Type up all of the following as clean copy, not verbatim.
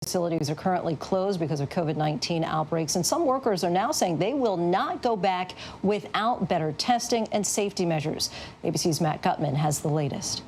Facilities are currently closed because of COVID-19 outbreaks, and some workers are now saying they will not go back without better testing and safety measures. ABC's Matt Gutman has the latest.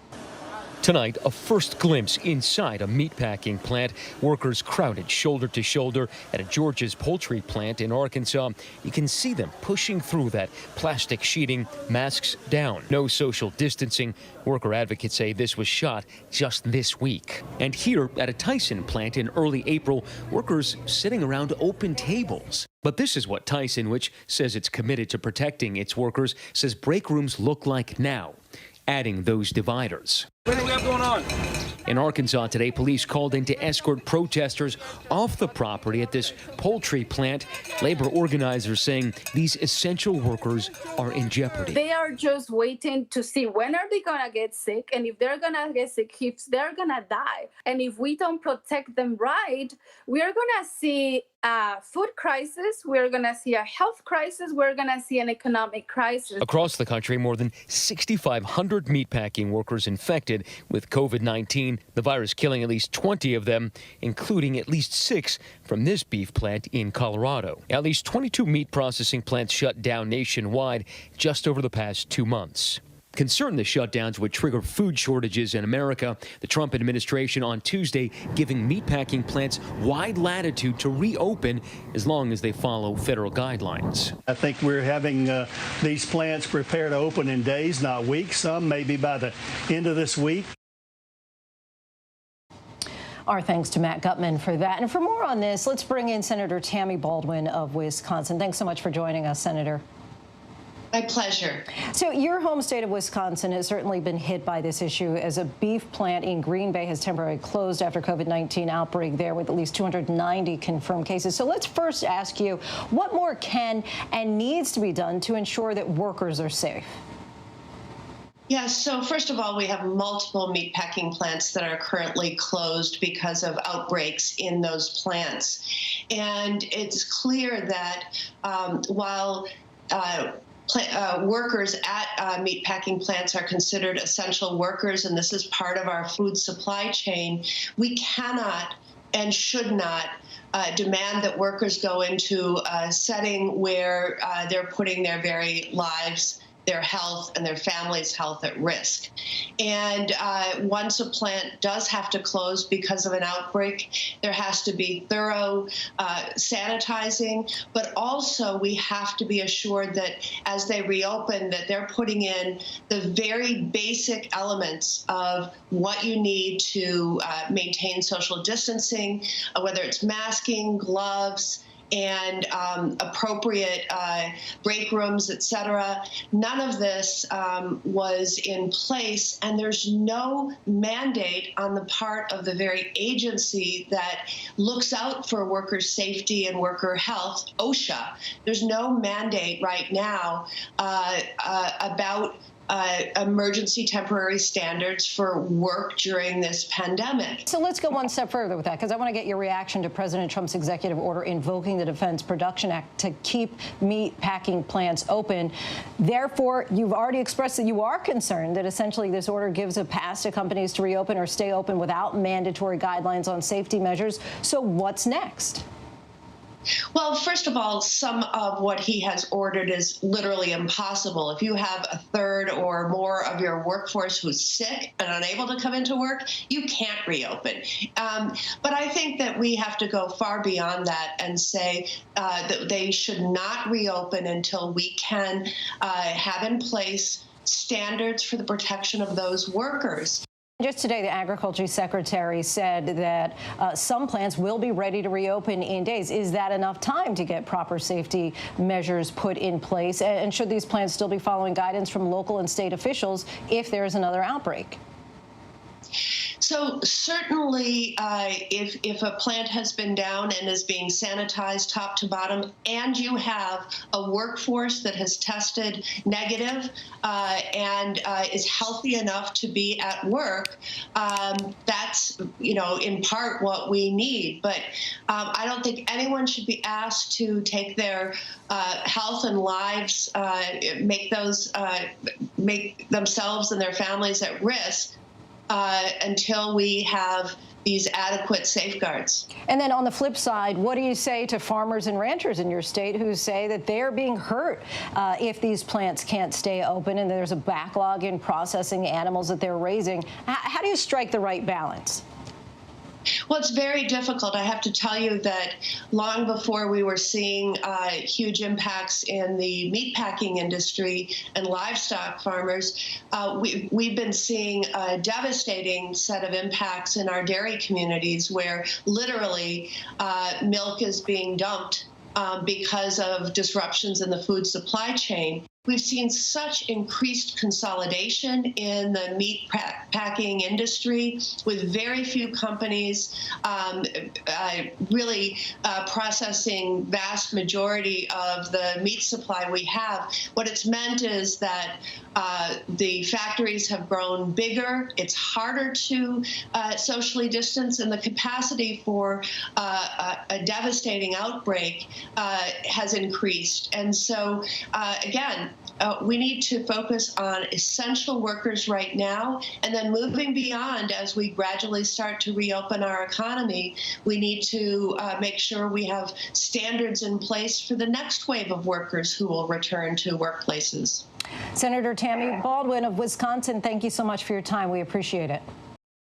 Tonight, a first glimpse inside a meatpacking plant. Workers crowded shoulder to shoulder at a Georgia's poultry plant in Arkansas. You can see them pushing through that plastic sheeting, masks down. No social distancing. Worker advocates say this was shot just this week. And here at a Tyson plant in early April, workers sitting around open tables. But this is what Tyson, which says it's committed to protecting its workers, says break rooms look like now, adding those dividers. What do we have going on? In Arkansas today, police called in to escort protesters off the property at this poultry plant. Labor organizers saying these essential workers are in jeopardy. They are just waiting to see when are they going to get sick, and if they're going to get sick, if they're going to die. And if we don't protect them right, we are going to see a food crisis, we're going to see a health crisis, we're going to see an economic crisis. Across the country, more than 6,500 meatpacking workers infected with COVID-19, the virus killing at least 20 of them, including at least 6 from this beef plant in Colorado. At least 22 meat processing plants shut down nationwide just over the past 2 months. Concerned the shutdowns would trigger food shortages in America, the Trump administration on Tuesday giving meatpacking plants wide latitude to reopen as long as they follow federal guidelines. I think we're having these plants prepared to open in days, not weeks, some maybe by the end of this week. Our thanks to Matt Gutman for that. And for more on this, let's bring in Senator Tammy Baldwin of Wisconsin. Thanks so much for joining us, Senator. My pleasure. So your home state of Wisconsin has certainly been hit by this issue as a beef plant in Green Bay has temporarily closed after COVID-19 outbreak there with at least 290 confirmed cases. So let's first ask you, what more can and needs to be done to ensure that workers are safe? Yes, so first of all, we have multiple meatpacking plants that are currently closed because of outbreaks in those plants. And it's clear that while workers at meatpacking plants are considered essential workers, and this is part of our food supply chain, we cannot and should not demand that workers go into a setting where they're putting their very lives, their health, and their family's health at risk. And once a plant does have to close because of an outbreak, there has to be thorough sanitizing, but also we have to be assured that as they reopen, that they're putting in the very basic elements of what you need to maintain social distancing, whether it's masking, gloves, and appropriate break rooms, et cetera. None of this was in place, and there's no mandate on the part of the very agency that looks out for worker safety and worker health, OSHA. There's no mandate right now about emergency temporary standards for work during this pandemic. So let's go one step further with that, because I want to get your reaction to President Trump's executive order invoking the Defense Production Act to keep meat packing plants open. Therefore, you've already expressed that you are concerned that essentially this order gives a pass to companies to reopen or stay open without mandatory guidelines on safety measures. So what's next? Well, first of all, some of what he has ordered is literally impossible. If you have a third or more of your workforce who's sick and unable to come into work, you can't reopen. But I think that we have to go far beyond that and say that they should not reopen until we can have in place standards for the protection of those workers. Just today, the Agriculture Secretary said that some plants will be ready to reopen in days. Is that enough time to get proper safety measures put in place? And should these plants still be following guidance from local and state officials if there is another outbreak? So certainly, if a plant has been down and is being sanitized top to bottom, and you have a workforce that has tested negative and is healthy enough to be at work, that's, in part what we need. But I don't think anyone should be asked to take their health and lives, make themselves and their families at risk until we have these adequate safeguards. And then on the flip side, what do you say to farmers and ranchers in your state who say that they're being hurt if these plants can't stay open and there's a backlog in processing the animals that they're raising? How do you strike the right balance? Well, it's very difficult. I have to tell you that long before we were seeing huge impacts in the meatpacking industry and livestock farmers, we've been seeing a devastating set of impacts in our dairy communities where literally milk is being dumped because of disruptions in the food supply chain. We've seen such increased consolidation in the meat packing industry with very few companies really processing vast majority of the meat supply we have. What it's meant is that the factories have grown bigger. It's harder to socially distance, and the capacity for a devastating outbreak has increased. And so, again, we need to focus on essential workers right now, and then moving beyond as we gradually start to reopen our economy, we need to make sure we have standards in place for the next wave of workers who will return to workplaces. Senator Tammy Baldwin of Wisconsin, thank you so much for your time. We appreciate it.